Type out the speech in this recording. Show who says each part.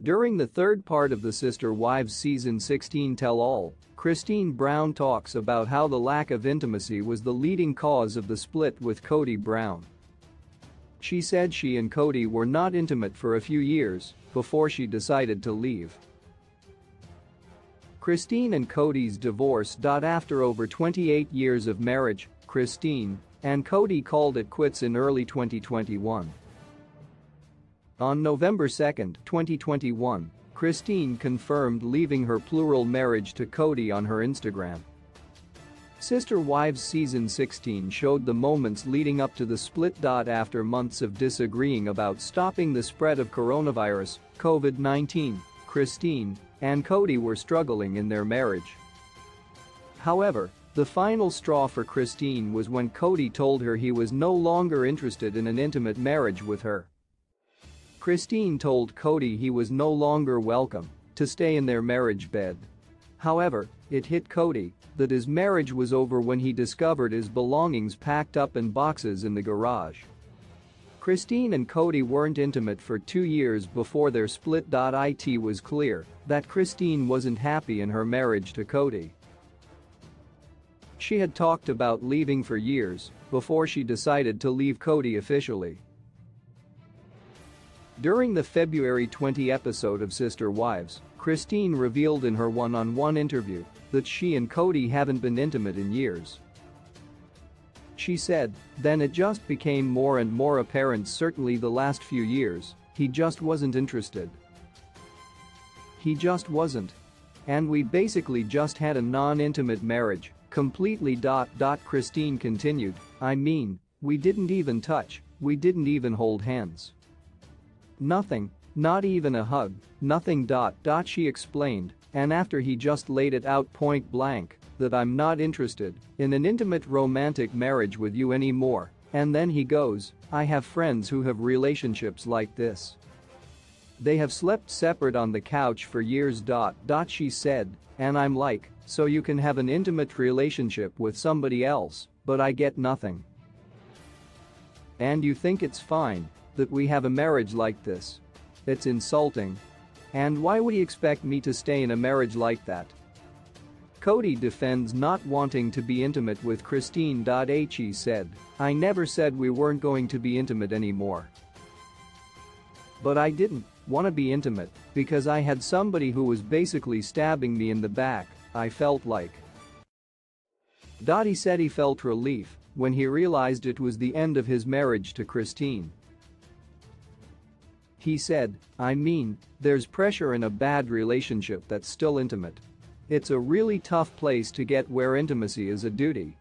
Speaker 1: During the third part of the Sister Wives Season 16 tell-all, Christine Brown talks about how the lack of intimacy was the leading cause of the split with Kody Brown. She said she and Kody were not intimate for a few years before she decided to leave. Christine and Kody's divorce. After over 28 years of marriage, Christine and Kody called it quits in early 2021. On November 2, 2021, Christine confirmed leaving her plural marriage to Kody on her Instagram. Sister Wives Season 16 showed the moments leading up to the split. After months of disagreeing about stopping the spread of coronavirus, COVID-19, Christine and Kody were struggling in their marriage. However, the final straw for Christine was when Kody told her he was no longer interested in an intimate marriage with her. Christine told Kody he was no longer welcome to stay in their marriage bed. However, it hit Kody that his marriage was over when he discovered his belongings packed up in boxes in the garage. Christine and Kody weren't intimate for 2 years before their split. It was clear that Christine wasn't happy in her marriage to Kody. She had talked about leaving for years before she decided to leave Kody officially. During the February 20 episode of Sister Wives, Christine revealed in her one-on-one interview that she and Kody haven't been intimate in years. She said, "Then it just became more and more apparent, certainly the last few years, he just wasn't interested. He just wasn't. And we basically just had a non-intimate marriage, completely." Christine continued, "I mean, we didn't even touch, we didn't even hold hands. Nothing, not even a hug, nothing. She explained, and after he just laid it out point blank that I'm not interested in an intimate romantic marriage with you anymore, and then he goes, I have friends who have relationships like this. They have slept separate on the couch for years. She said, and I'm like, so you can have an intimate relationship with somebody else, but I get nothing. And you think it's fine that we have a marriage like this? It's insulting. And why would he expect me to stay in a marriage like that?" Kody defends not wanting to be intimate with Christine. He said, "I never said we weren't going to be intimate anymore. But I didn't want to be intimate because I had somebody who was basically stabbing me in the back, I felt like." He said he felt relief when he realized it was the end of his marriage to Christine. He said, "I mean, there's pressure in a bad relationship that's still intimate. It's a really tough place to get where intimacy is a duty